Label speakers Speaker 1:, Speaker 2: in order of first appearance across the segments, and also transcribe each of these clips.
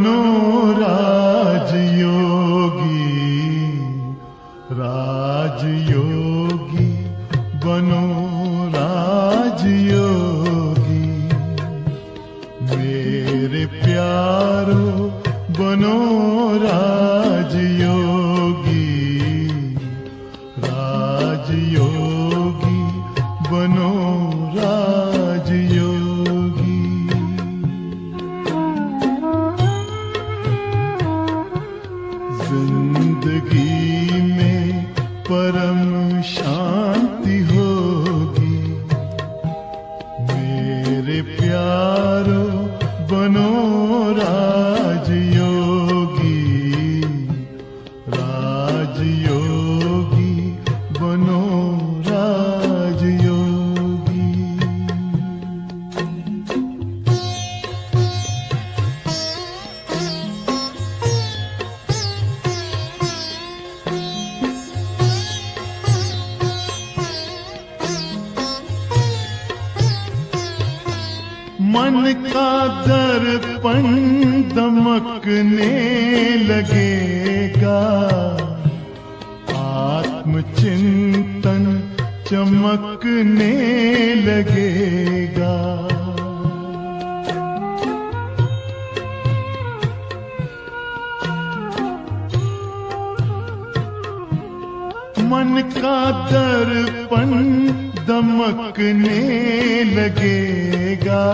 Speaker 1: बनो राजयोगी, राजयोगी बनो राजयोगी। मेरे प्यारो बनो राजयोगी, राजयोगी बनो राजयोगी। जिंदगी में परम शांति होगी। मेरे प्यारो बनो राजयोगी, राजयोगी बनो राजयोगी। मन का दर्पण दमकने लगेगा, आत्मचिंतन चमकने लगेगा। मन का दर्पण दमकने लगेगा,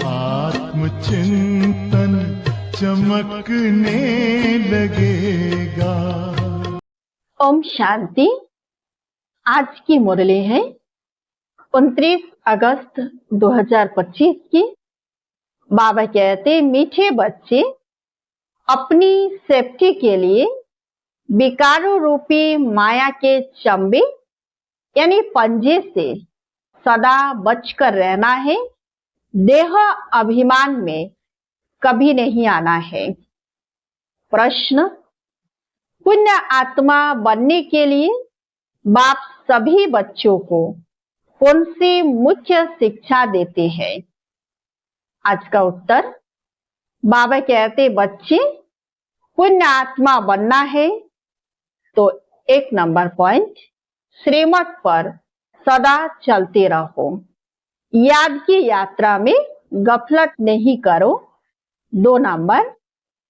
Speaker 1: आत्मचिंतन चमकने लगेगा।
Speaker 2: ओम शांति। आज की मुरली है 29 अगस्त 2025 की। बाबा कहते, मीठे बच्चे अपनी सेफ्टी के लिए विकारों रूपी माया के चंबे यानी पंजे से सदा बचकर रहना है। देह अभिमान में कभी नहीं आना है। प्रश्न, पुण्य आत्मा बनने के लिए बाप सभी बच्चों को कौन सी मुख्य शिक्षा देते हैं? आज का उत्तर, बाबा कहते, बच्चे पुण्य आत्मा बनना है तो 1 नंबर पॉइंट, श्रीमत पर सदा चलते रहो। याद की यात्रा में गफलत नहीं करो। 2 नंबर,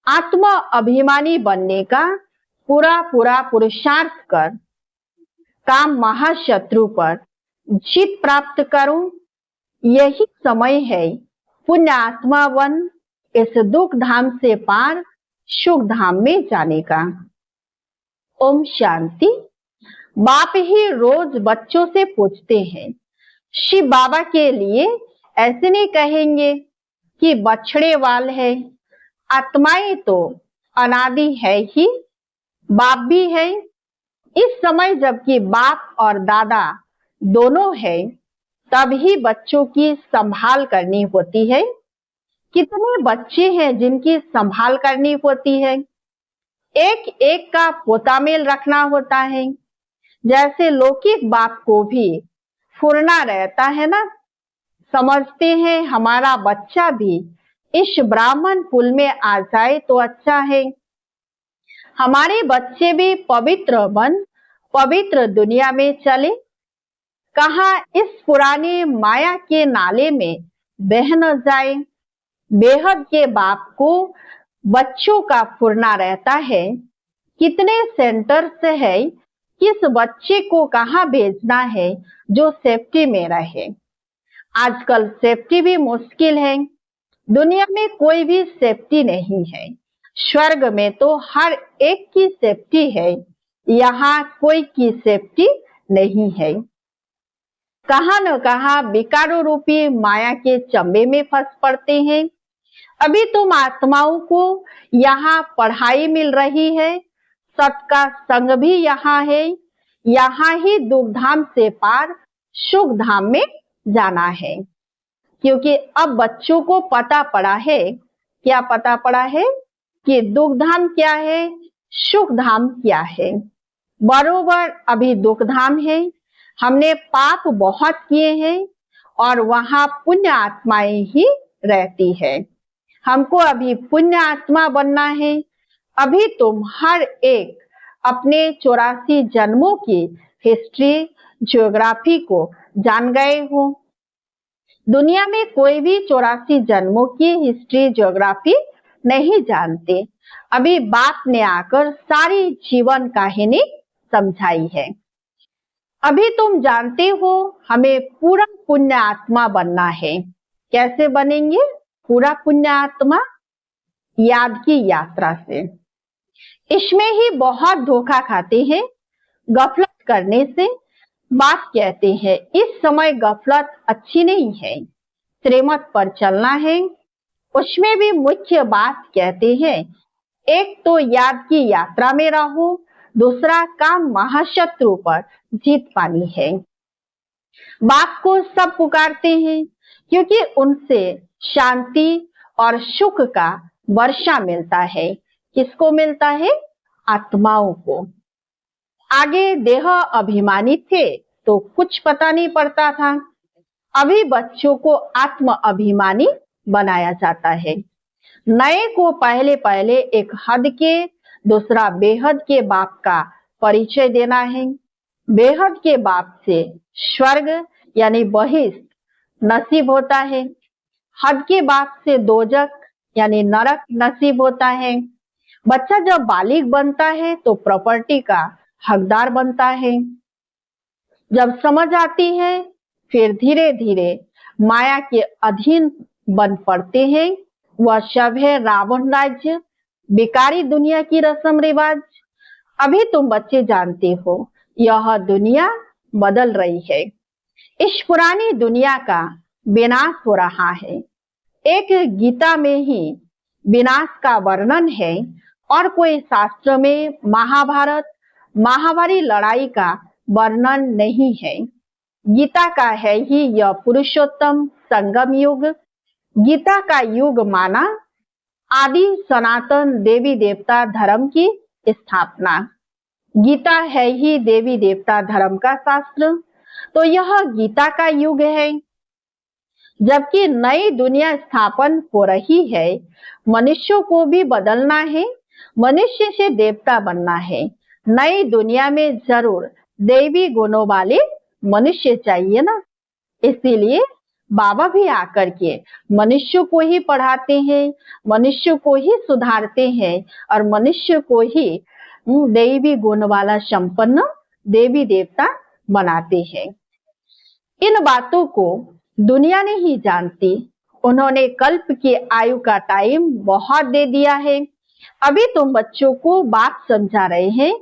Speaker 2: आत्मा अभिमानी बनने का पूरा पुरुषार्थ कर काम महाशत्रु पर जीत प्राप्त करो। यही समय है पुण्य आत्मा बन इस दुख धाम से पार सुख धाम में जाने का। ओम शांति। बाप ही रोज बच्चों से पूछते हैं, शिव बाबा के लिए ऐसे नहीं कहेंगे कि बछड़े वाल है। आत्माएं तो अनादि है ही, बाप भी है। इस समय जबकि बाप और दादा दोनों है, तभी बच्चों की संभाल करनी होती है। कितने बच्चे हैं जिनकी संभाल करनी होती है। एक एक का पोतामेल रखना होता है। जैसे लौकिक बाप को भी फुरना रहता है ना, समझते हैं हमारा बच्चा भी इस ब्राह्मण कुल में आ जाए तो अच्छा है। हमारे बच्चे भी पवित्र बन पवित्र दुनिया में चले। कहाँ इस पुराने माया के नाले में बह न जाए। बेहद के बाप को बच्चों का फुरना रहता है। कितने सेंटर से है, किस बच्चे को कहाँ भेजना है जो सेफ्टी में रहे। आजकल सेफ्टी भी मुश्किल है। दुनिया में कोई भी सेफ्टी नहीं है। स्वर्ग में तो हर एक की सेफ्टी है, यहाँ कोई की सेफ्टी नहीं है। कहाँ न कहाँ विकारों रूपी माया के चंबे में फंस पड़ते हैं। अभी तुम आत्माओं को यहाँ पढ़ाई मिल रही है, सत का संग भी यहाँ है। यहाँ ही दुख धाम से पार सुख धाम में जाना है। क्योंकि अब बच्चों को पता पड़ा है, क्या पता पड़ा है कि दुख धाम क्या है, सुख धाम क्या है। बरोबर अभी दुख धाम है। हमने पाप बहुत किए हैं और वहां पुण्य आत्माएं ही रहती है। हमको अभी पुण्य आत्मा बनना है। अभी तुम हर एक अपने 84 जन्मों की हिस्ट्री, ज्योग्राफी को जान गए हो। दुनिया में कोई भी 84 जन्मों की हिस्ट्री, ज्योग्राफी नहीं जानते। अभी बाप ने आकर सारी जीवन कहानी समझाई है। अभी तुम जानते हो हमें पूरा पुण्य आत्मा बनना है। कैसे बनेंगे पूरा पुण्य आत्मा? याद की यात्रा से। इसमें ही बहुत धोखा खाते हैं। गफलत करने से बात कहते हैं इस समय गफलत अच्छी नहीं है, श्रीमत पर चलना है। उसमें भी मुख्य बात कहते हैं एक तो याद की यात्रा में रहो, दूसरा काम महाशत्रु पर जीत पानी है। बाप को सब पुकारते हैं क्योंकि उनसे शांति और सुख का वर्षा मिलता है। किसको मिलता है? आत्माओं को। आगे देह अभिमानी थे तो कुछ पता नहीं पड़ता था। अभी बच्चों को आत्म अभिमानी बनाया जाता है। नए को पहले पहले एक हद के, दूसरा बेहद के बाप का परिचय देना है। बेहद के बाप से स्वर्ग यानी बहिष्ठ नसीब होता है। हद के बाप से दोजक यानी नरक नसीब होता है। बच्चा जब बालिग बनता है तो प्रॉपर्टी का हकदार बनता है। जब समझ आती है फिर धीरे धीरे माया के अधीन बन पड़ते हैं। वह सब है रावण राज्य, बेकारी दुनिया की रस्म रिवाज। अभी तुम बच्चे जानते हो यह दुनिया बदल रही है। इस पुरानी दुनिया का विनाश हो रहा है। एक गीता में ही विनाश का वर्णन है और कोई शास्त्र में महाभारत, महाभारी लड़ाई का वर्णन नहीं है। गीता का है ही यह पुरुषोत्तम संगम युग। गीता का युग माना आदि सनातन देवी देवता धर्म की स्थापना। गीता है ही देवी देवता धर्म का शास्त्र, तो यह गीता का युग है। जबकि नई दुनिया स्थापन हो रही है, मनुष्यों को भी बदलना है, मनुष्य से देवता बनना है। नई दुनिया में जरूर देवी गुणों वाले मनुष्य चाहिए ना। इसीलिए बाबा भी आकर के मनुष्य को ही पढ़ाते हैं, मनुष्य को ही सुधारते हैं और मनुष्य को ही देवी गुण वाला संपन्न देवी देवता बनाते हैं। इन बातों को दुनिया नहीं जानती। उन्होंने कल्प की आयु का टाइम बहुत दे दिया है। अभी तुम बच्चों को बात समझा रहे हैं।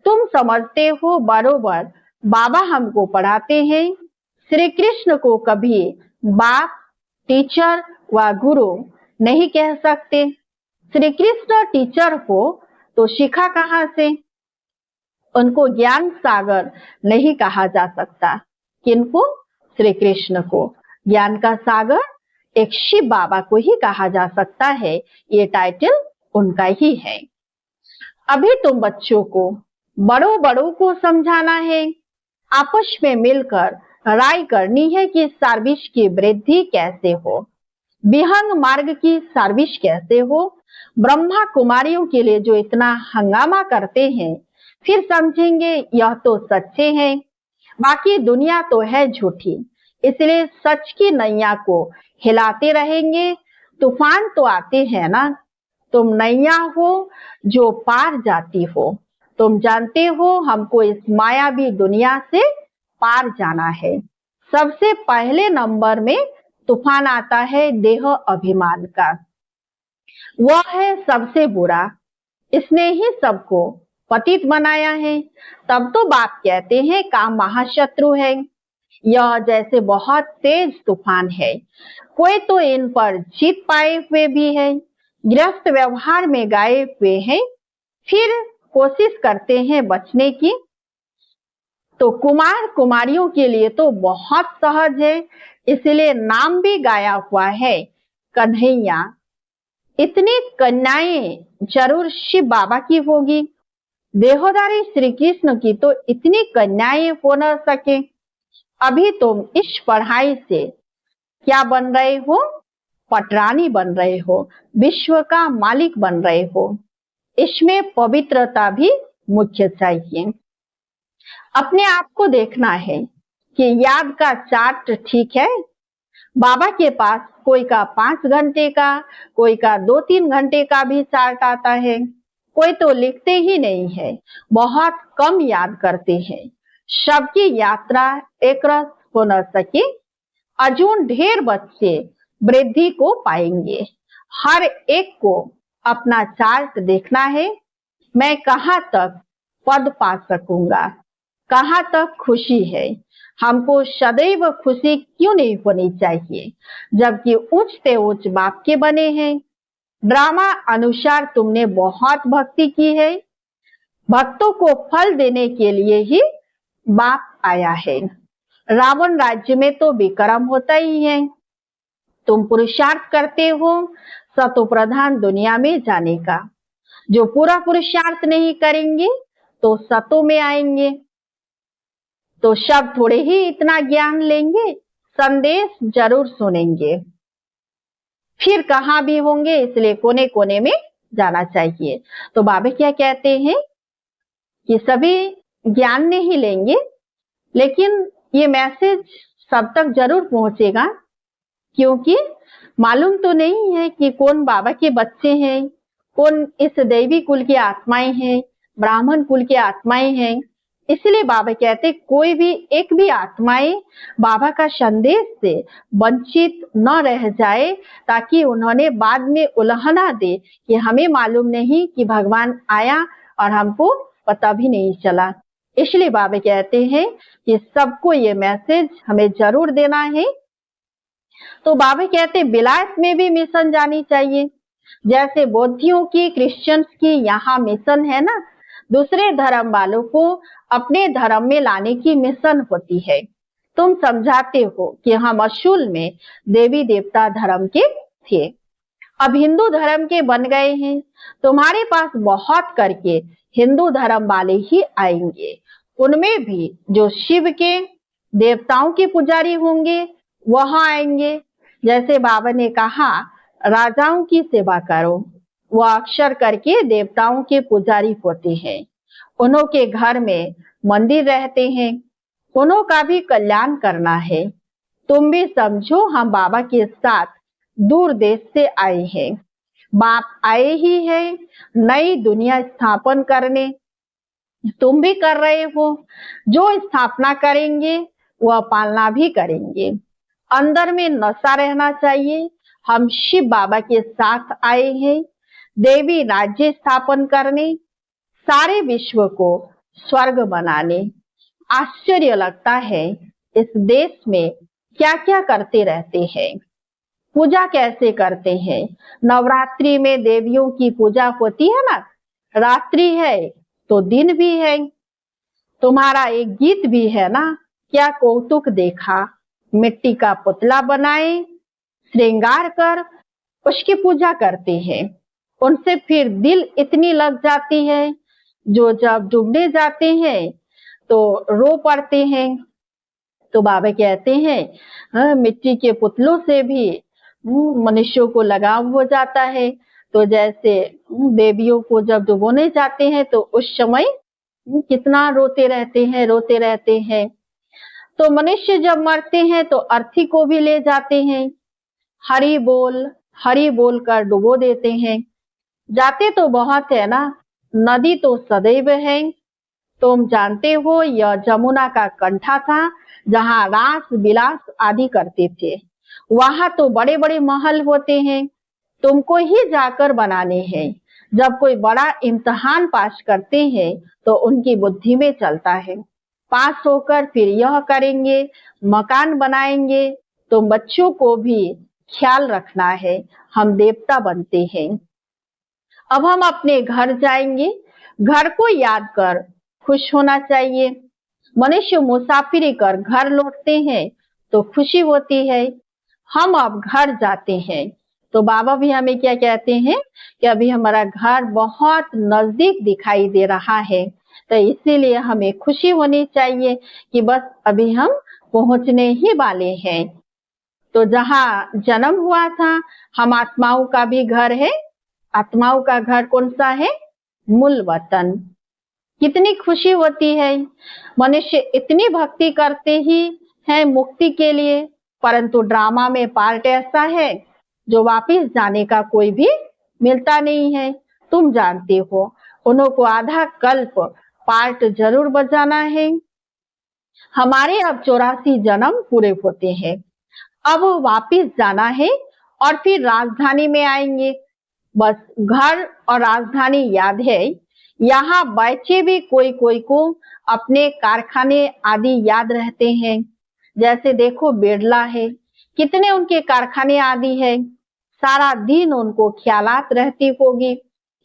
Speaker 2: तुम समझते हो बरोबर बाबा हमको पढ़ाते हैं। श्री कृष्ण को कभी बाप, टीचर व गुरु नहीं कह सकते। श्री कृष्ण टीचर हो तो सीखा कहाँ से? उनको ज्ञान सागर नहीं कहा जा सकता। किनको? श्री कृष्ण को। ज्ञान का सागर एक शिव बाबा को ही कहा जा सकता है। ये टाइटल उनका ही है। अभी तुम बच्चों को बड़ों बड़ों को समझाना है। आपस में मिलकर राय करनी है कि सर्विस की वृद्धि कैसे हो, विहंग मार्ग की सर्विस कैसे हो। ब्रह्मा कुमारियों के लिए जो इतना हंगामा करते हैं, फिर समझेंगे यह तो सच्चे हैं, बाकी दुनिया तो है झूठी। इसलिए सच की नैया को हिलाते रहेंगे। तूफान तो आते हैं ना। तुम नैया हो जो पार जाती हो। तुम जानते हो हमको इस मायावी दुनिया से पार जाना है। सबसे पहले नंबर में तूफान आता है देह अभिमान का। वह है सबसे बुरा। इसने ही सबको पतित बनाया है। तब तो बाप कहते हैं काम महाशत्रु है। यह जैसे बहुत तेज तूफान है। कोई तो इन पर जीत पाए हुए भी है, गृहस्थ व्यवहार में गाए हुए हैं, फिर कोशिश करते हैं बचने की। तो कुमार कुमारियों के लिए तो बहुत सहज है, इसलिए नाम भी गाया हुआ है कन्हैया। इतनी कन्याएं जरूर शिव बाबा की होगी। देहोधारी श्री कृष्ण की तो इतनी कन्याएं हो न सके। अभी तुम इस पढ़ाई से क्या बन रहे हो? पटरानी बन रहे हो, विश्व का मालिक बन रहे हो। इसमें पवित्रता भी मुख्य चाहिए। अपने आप को देखना है कि याद का चार्ट ठीक है। बाबा के पास कोई का 5 घंटे का, कोई का 2-3 घंटे का भी चार्ट आता है। कोई तो लिखते ही नहीं है, बहुत कम याद करते हैं। सबकी यात्रा एक रस हो न सके। अजून ढेर बच्चे वृद्धि को पाएंगे। हर एक को अपना चार्ट देखना है। मैं कहाँ तक पद पा सकूंगा, कहाँ तक खुशी है। हमको सदैव खुशी क्यों नहीं होनी चाहिए, जबकि उच्च से उच्च बाप के बने हैं। ड्रामा अनुसार तुमने बहुत भक्ति की है। भक्तों को फल देने के लिए ही बाप आया है। रावण राज्य में तो विक्रम होता ही है। तुम पुरुषार्थ करते हो सतो प्रधान दुनिया में जाने का। जो पूरा पुरुषार्थ नहीं करेंगे तो सतो में आएंगे। तो सब थोड़े ही इतना ज्ञान लेंगे, संदेश जरूर सुनेंगे, फिर कहाँ भी होंगे। इसलिए कोने कोने में जाना चाहिए। तो बाबा क्या कहते हैं कि सभी ज्ञान नहीं लेंगे, लेकिन ये मैसेज सब तक जरूर पहुंचेगा, क्योंकि मालूम तो नहीं है कि कौन बाबा के बच्चे हैं, कौन इस दैवी कुल की आत्माएं हैं, ब्राह्मण कुल की आत्माएं हैं। इसलिए बाबा कहते कोई भी एक भी आत्माएं बाबा का संदेश से वंचित न रह जाए, ताकि उन्होंने बाद में उल्हना दे कि हमें मालूम नहीं कि भगवान आया और हमको पता भी नहीं चला। इसलिए बाबा कहते हैं कि सबको ये मैसेज हमें जरूर देना है। तो बाबा कहते विलायत में भी मिशन जानी चाहिए। जैसे बौद्धियों की, क्रिश्चियंस की यहाँ मिशन है ना, दूसरे धर्म वालों को अपने धर्म में लाने की मिशन होती है। तुम समझाते हो कि हम असूल में देवी देवता धर्म के थे, अब हिंदू धर्म के बन गए हैं। तुम्हारे पास बहुत करके हिंदू धर्म वाले ही आएंगे। उनमें भी जो शिव के देवताओं के पुजारी होंगे वह आएंगे। जैसे बाबा ने कहा राजाओं की सेवा करो, वह अक्सर करके देवताओं के पुजारी होते हैं। उन्हों के घर में मंदिर रहते हैं, उन्हों का भी कल्याण करना है। तुम भी समझो हम बाबा के साथ दूर देश से आए हैं। बाप आए ही है नई दुनिया स्थापन करने, तुम भी कर रहे हो। जो स्थापना करेंगे वह पालना भी करेंगे। अंदर में नशा रहना चाहिए। हम शिव बाबा के साथ आए हैं देवी राज्य स्थापन करने, सारे विश्व को स्वर्ग बनाने। आश्चर्य लगता है इस देश में क्या क्या करते रहते हैं, पूजा कैसे करते हैं। नवरात्रि में देवियों की पूजा होती है ना, रात्रि है तो दिन भी है। तुम्हारा एक गीत भी है ना, क्या कौतुक देखा, मिट्टी का पुतला बनाए श्रृंगार कर उसकी पूजा करते हैं। उनसे फिर दिल इतनी लग जाती है, जो जब डूबने जाते हैं तो रो पड़ते हैं। तो बाबा कहते हैं मिट्टी के पुतलों से भी मनुष्यों को लगाव हो जाता है। तो जैसे देवियों को जब डुबोने जाते हैं तो उस समय कितना रोते रहते हैं। तो मनुष्य जब मरते हैं तो अर्थी को भी ले जाते हैं, हरि बोल कर डुबो देते हैं। जाते तो बहुत है ना, नदी तो सदैव है। तुम जानते हो यह जमुना का कंठा था जहाँ रास विलास आदि करते थे। वहां तो बड़े बड़े महल होते हैं, तुमको ही जाकर बनाने हैं। जब कोई बड़ा इम्तिहान पास करते हैं तो उनकी बुद्धि में चलता है, पास होकर फिर यह करेंगे, मकान बनाएंगे। तो बच्चों को भी ख्याल रखना है, हम देवता बनते हैं। अब हम अपने घर जाएंगे, घर को याद कर खुश होना चाहिए। मनुष्य मुसाफिरी कर घर लौटते हैं तो खुशी होती है। हम अब घर जाते हैं तो बाबा भी हमें क्या कहते हैं कि अभी हमारा घर बहुत नजदीक दिखाई दे रहा है, तो इसीलिए हमें खुशी होनी चाहिए कि बस अभी हम पहुंचने ही वाले हैं। तो जहाँ जन्म हुआ था, हम आत्माओं का भी घर है। आत्माओं का घर कौन सा है? मूल वतन। कितनी खुशी होती है। मनुष्य इतनी भक्ति करते ही है मुक्ति के लिए, परंतु ड्रामा में पार्ट ऐसा है जो वापिस जाने का कोई भी मिलता नहीं है। तुम जानते हो, उनको आधा कल्प पार्ट जरूर बजाना है। हमारे अब 84 जन्म पूरे होते हैं। अब वापिस जाना है और फिर राजधानी में आएंगे। बस घर और राजधानी याद है। यहाँ बच्चे भी कोई कोई को अपने कारखाने आदि याद रहते हैं। जैसे देखो बिरला है, कितने उनके कारखाने आदि है, सारा दिन उनको ख्यालात रहती होगी।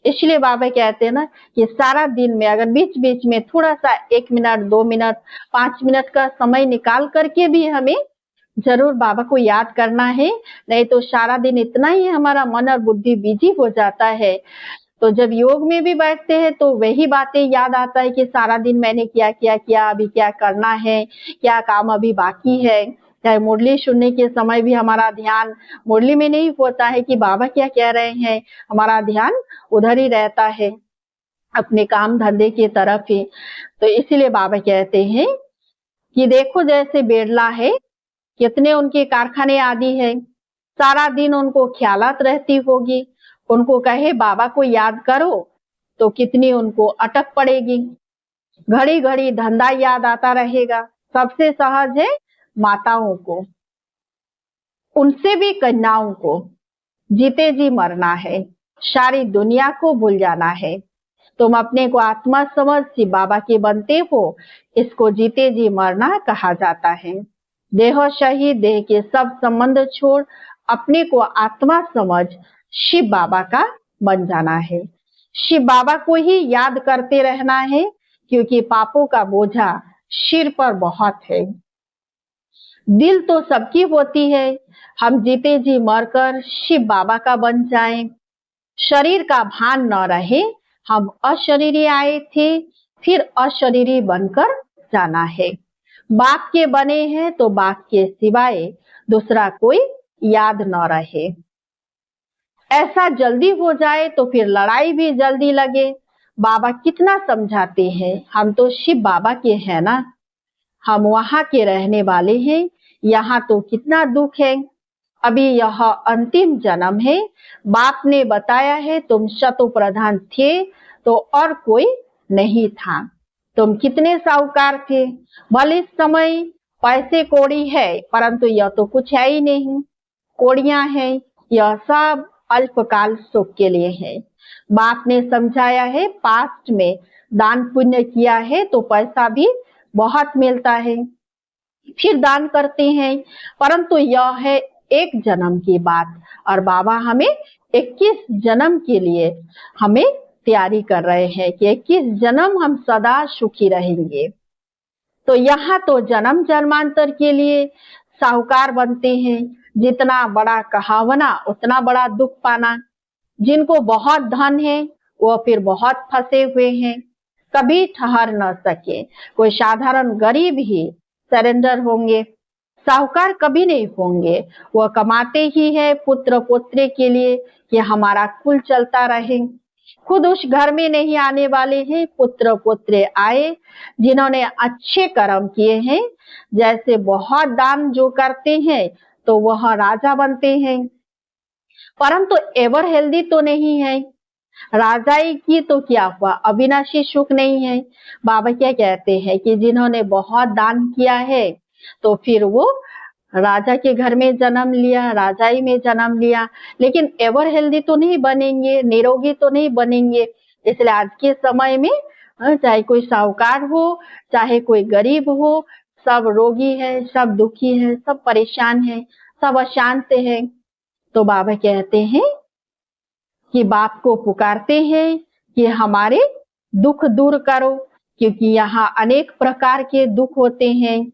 Speaker 2: इसलिए बाबा कहते हैं ना कि सारा दिन में अगर बीच बीच में थोड़ा सा 1 मिनट 2 मिनट 5 मिनट का समय निकाल करके भी हमें जरूर बाबा को याद करना है, नहीं तो सारा दिन इतना ही हमारा मन और बुद्धि बिजी हो जाता है। तो जब योग में भी बैठते हैं तो वही बातें याद आता है कि सारा दिन मैंने क्या किया किया, अभी क्या करना है, क्या काम अभी बाकी है। चाहे मुरली सुनने के समय भी हमारा ध्यान मुरली में नहीं होता है कि बाबा क्या कह रहे हैं, हमारा ध्यान उधर ही रहता है, अपने काम धंधे की तरफ ही। तो इसीलिए बाबा कहते हैं कि देखो जैसे बिरला है, कितने उनके कारखाने आदि है, सारा दिन उनको ख्यालात रहती होगी। उनको कहे बाबा को याद करो तो कितनी उनको अटक पड़ेगी। घड़ी घड़ी धंधा याद आता रहेगा। सबसे सहज है माताओं को, उनसे भी कन्याओं को जीते जी मरना है, सारी दुनिया को भूल जाना है। तुम अपने को आत्मा समझ शिव बाबा के बनते हो, इसको जीते जी मरना कहा जाता है। देह शहीद, देह के सब संबंध छोड़ अपने को आत्मा समझ शिव बाबा का बन जाना है। शिव बाबा को ही याद करते रहना है, क्योंकि पापों का बोझा सिर पर बहुत है। दिल तो सबकी होती है, हम जीते जी मरकर शिव बाबा का बन जाएं। शरीर का भान न रहे, हम अशरीरी आए थे, फिर अशरीरी बनकर जाना है। बाप के बने हैं तो बाप के सिवाय दूसरा कोई याद न रहे। ऐसा जल्दी हो जाए तो फिर लड़ाई भी जल्दी लगे। बाबा कितना समझाते हैं, हम तो शिव बाबा के हैं ना, हम वहां के रहने वाले हैं। यहाँ तो कितना दुख है। अभी यह अंतिम जन्म है। बाप ने बताया है तुम शतो प्रधान थे तो और कोई नहीं था। तुम कितने साहूकार थे। भले इस समय पैसे कौड़ी है, परंतु यह तो कुछ है ही नहीं। कौड़ियां है, यह सब अल्पकाल सुख के लिए है। बाप ने समझाया है, पास्ट में दान पुण्य किया है तो पैसा भी बहुत मिलता है, फिर दान करते हैं, परंतु यह है एक जन्म की बात, और बाबा हमें 21 जन्म के लिए हमें तैयारी कर रहे हैं कि 21 जन्म हम सदा सुखी रहेंगे। तो यहाँ तो जन्म जन्मांतर के लिए साहूकार बनते हैं। जितना बड़ा कहावना उतना बड़ा दुख पाना। जिनको बहुत धन है वो फिर बहुत फंसे हुए हैं, कभी ठहर न सके। कोई साधारण गरीब ही सरेंडर होंगे, साहूकार कभी नहीं होंगे। वह कमाते ही है पुत्र पुत्री के लिए कि हमारा कुल चलता रहे। खुद उस घर में नहीं आने वाले हैं, पुत्र पुत्री आए जिन्होंने अच्छे कर्म किए हैं। जैसे बहुत दान जो करते हैं तो वह राजा बनते हैं, परंतु एवर हेल्दी तो नहीं है। राजाई की तो क्या हुआ, अविनाशी सुख नहीं है। बाबा क्या कहते हैं कि जिन्होंने बहुत दान किया है तो फिर वो राजा के घर में जन्म लिया, राजाई में जन्म लिया, लेकिन एवर हेल्दी तो नहीं बनेंगे, निरोगी तो नहीं बनेंगे। इसलिए आज के समय में चाहे कोई साहूकार हो चाहे कोई गरीब हो, सब रोगी है, सब दुखी है, सब परेशान है, सब अशांत है। तो बाबा कहते हैं कि बाप को पुकारते हैं कि हमारे दुख दूर करो, क्योंकि यहाँ अनेक प्रकार के दुख होते हैं,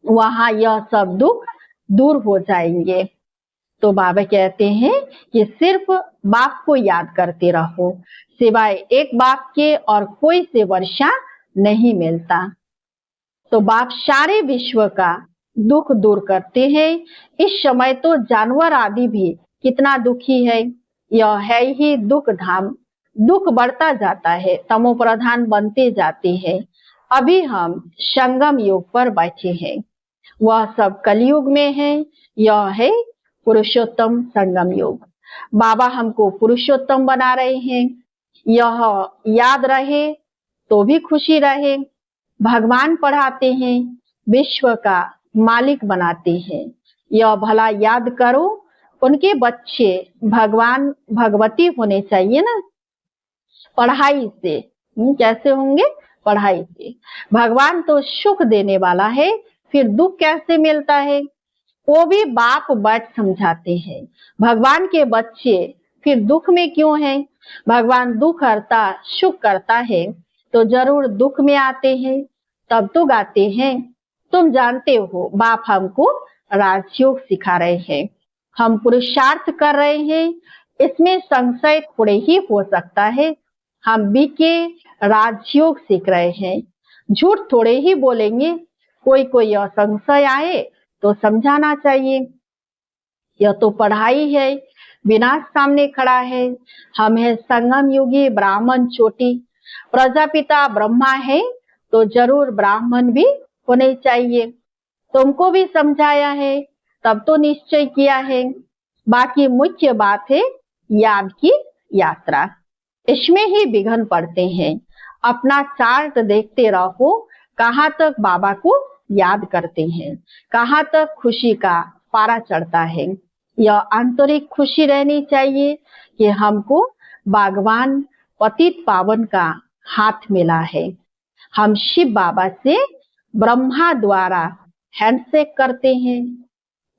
Speaker 2: वहां यह सब दुख दूर हो जाएंगे। तो बाबा कहते हैं कि सिर्फ बाप को याद करते रहो, सिवाय एक बाप के और कोई से वर्षा नहीं मिलता। तो बाप सारे विश्व का दुख दूर करते हैं। इस समय तो जानवर आदि भी कितना दुखी है। यह है ही दुख धाम। दुख बढ़ता जाता है, तमो प्रधान बनते जाते हैं। अभी हम संगम युग पर बैठे हैं, वह सब कलयुग में है। यह है पुरुषोत्तम संगम युग। बाबा हमको पुरुषोत्तम बना रहे हैं। यह याद रहे तो भी खुशी रहे। भगवान पढ़ाते हैं, विश्व का मालिक बनाते हैं। यह भला याद करो, उनके बच्चे भगवान भगवती होने चाहिए ना। पढ़ाई से कैसे होंगे? पढ़ाई से। भगवान तो सुख देने वाला है, फिर दुख कैसे मिलता है? वो भी बाप बैठ समझाते हैं। भगवान के बच्चे फिर दुख में क्यों हैं? भगवान दुख करता सुख करता है तो जरूर दुख में आते हैं, तब तो गाते हैं। तुम जानते हो बाप हमको राजयोग सिखा रहे हैं, हम पुरुषार्थ कर रहे हैं, इसमें संशय थोड़े ही हो सकता है। हम भी के राजयोग सीख रहे हैं, झूठ थोड़े ही बोलेंगे। कोई कोई संशय आए तो समझाना चाहिए। यह तो पढ़ाई है, विनाश सामने खड़ा है। हम है संगम युगी ब्राह्मण चोटी। प्रजापिता ब्रह्मा है तो जरूर ब्राह्मण भी होने चाहिए। तुमको भी समझाया है, तब तो निश्चय किया है। बाकी मुख्य बात है याद की यात्रा, इसमें ही विघ्न पड़ते हैं। अपना चार्ट देखते रहो, कहाँ तक बाबा को याद करते हैं, कहाँ तक खुशी का पारा चढ़ता है। यह आंतरिक खुशी रहनी चाहिए कि हमको भगवान पतित पावन का हाथ मिला है। हम शिव बाबा से ब्रह्मा द्वारा हैंडशेक करते हैं,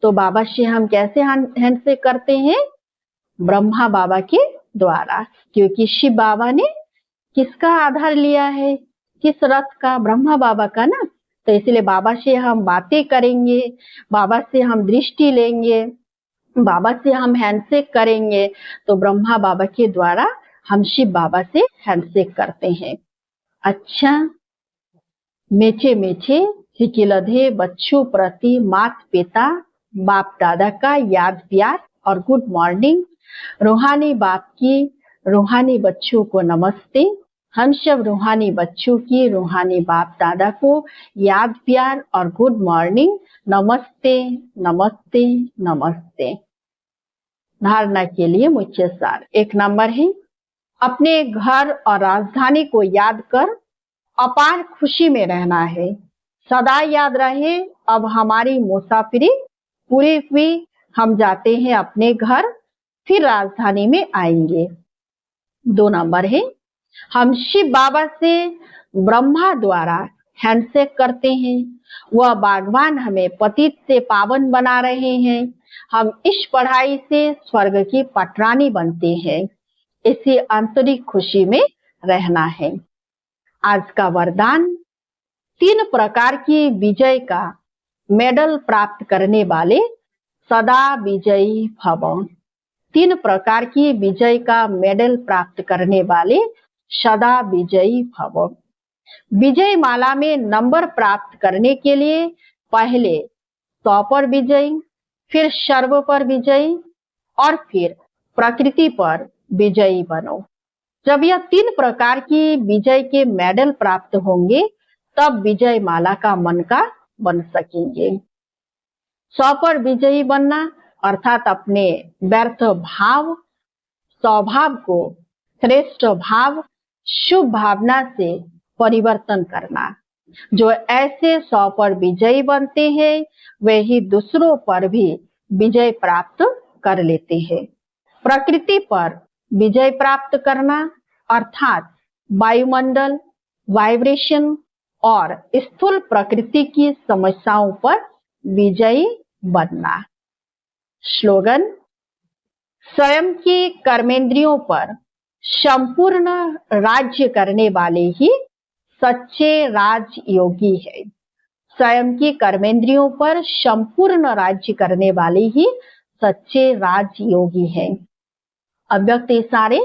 Speaker 2: तो बाबा से हम कैसे हैंडशेक करते हैं? ब्रह्मा बाबा के द्वारा, क्योंकि शिव बाबा ने किसका आधार लिया है? किस रथ का? ब्रह्मा बाबा का ना। तो इसलिए बाबा से हम बातें करेंगे, बाबा से हम दृष्टि लेंगे, बाबा से हम हैंडशेक करेंगे, तो ब्रह्मा बाबा के द्वारा हम शिव बाबा से हैंडशेक करते हैं। अच्छा, मीठे मीठे हिकिलधे बच्चों प्रति मात पिता बाप दादा का याद प्यार और गुड मॉर्निंग। रूहानी बाप की रूहानी बच्चों को नमस्ते। हम सब रूहानी बच्चों की रूहानी बाप दादा को याद प्यार और गुड मॉर्निंग। नमस्ते नमस्ते नमस्ते। धारणा के लिए मुख्य सार। 1 नंबर है, अपने घर और राजधानी को याद कर अपार खुशी में रहना है। सदा याद रहे, अब हमारी मुसाफिरी पूरी हुई, हम जाते हैं अपने घर, फिर राजधानी में आएंगे। 2 नंबर है, हम शिव बाबा से ब्रह्मा द्वारा हैंडशेक करते हैं। वह भगवान हमें पतित से पावन बना रहे हैं। हम इस पढ़ाई से स्वर्ग की पटरानी बनते हैं। इसी आंतरिक खुशी में रहना है। आज का वरदान, 3 प्रकार की विजय का मेडल प्राप्त करने वाले सदा विजयी भव। 3 प्रकार की विजय का मेडल प्राप्त करने वाले सदा विजयी भव। विजय माला में नंबर प्राप्त करने के लिए पहले 100 पर विजयी, फिर सर्व पर विजयी और फिर प्रकृति पर विजयी बनो। जब यह 3 प्रकार की विजय के मेडल प्राप्त होंगे, तब विजय माला का मन का बन सकेंगे। 100 पर विजयी बनना अर्थात अपने व्यर्थ भाव स्वभाव को श्रेष्ठ भाव शुभ भावना से परिवर्तन करना। जो ऐसे 100 पर विजयी बनते हैं, वे ही दूसरों पर भी विजय प्राप्त कर लेते हैं। प्रकृति पर विजय प्राप्त करना अर्थात वायुमंडल, वाइब्रेशन और स्थूल प्रकृति की समस्याओं पर विजयी बनना। स्लोगन, स्वयं की कर्मेंद्रियों पर संपूर्ण राज्य करने वाले ही सच्चे राजयोगी है। स्वयं की कर्मेंद्रियों पर संपूर्ण राज्य करने वाले ही सच्चे राजयोगी है। अव्यक्त इशारे,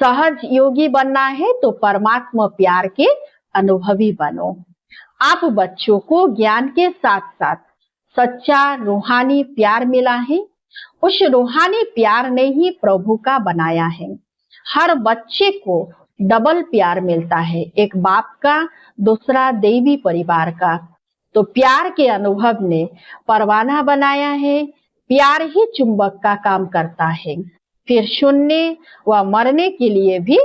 Speaker 2: सहज योगी बनना है तो परमात्मा प्यार के अनुभवी बनो। आप बच्चों को ज्ञान के साथ साथ सच्चा रूहानी प्यार मिला है, उस रूहानी प्यार ने ही प्रभु का बनाया है। हर बच्चे को डबल प्यार मिलता है, एक बाप का, दूसरा देवी परिवार का। तो प्यार के अनुभव ने परवाना बनाया है। प्यार ही चुंबक का काम करता है, फिर सुनने व मरने के लिए भी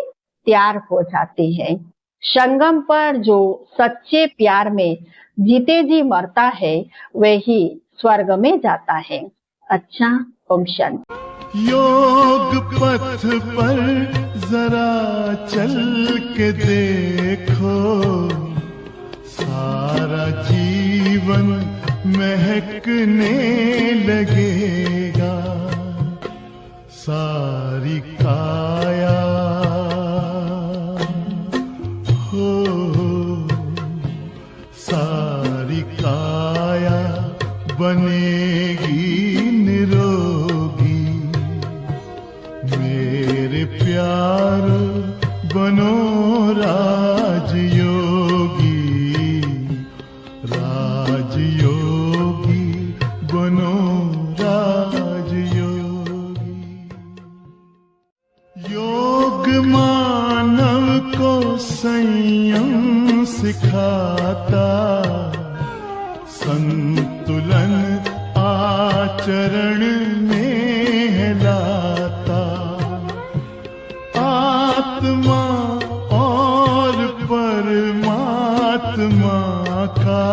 Speaker 2: तैयार हो जाते हैं। संगम पर जो सच्चे प्यार में जीते जी मरता है, वही स्वर्ग में जाता है। अच्छा, ओम शांति।
Speaker 1: योग पथ पर जरा चल के देखो, सारा जीवन महकने लगेगा। सारी काया हो, सारी काया बनेगी निरोगी। मेरे प्यार बनो राजयोगी, राजयोगी बनो राजयोगी। योग मानव को संयम सिखाता, संतुलन आचरण में लाता। आत्मा और परमात्मा का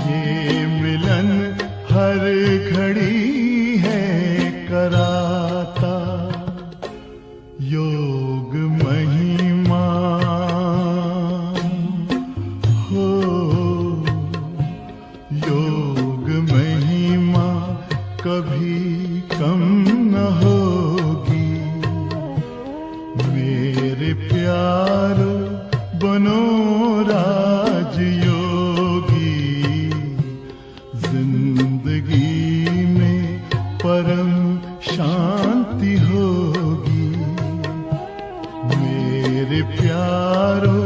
Speaker 1: ये मिलन हर घड़ी है कराता। योग महिमा हो, योग महिमा कभी कम न होगी। मेरे प्यार बनो राजयोगी, जिंदगी में परम शांति होगी। मेरे प्यारो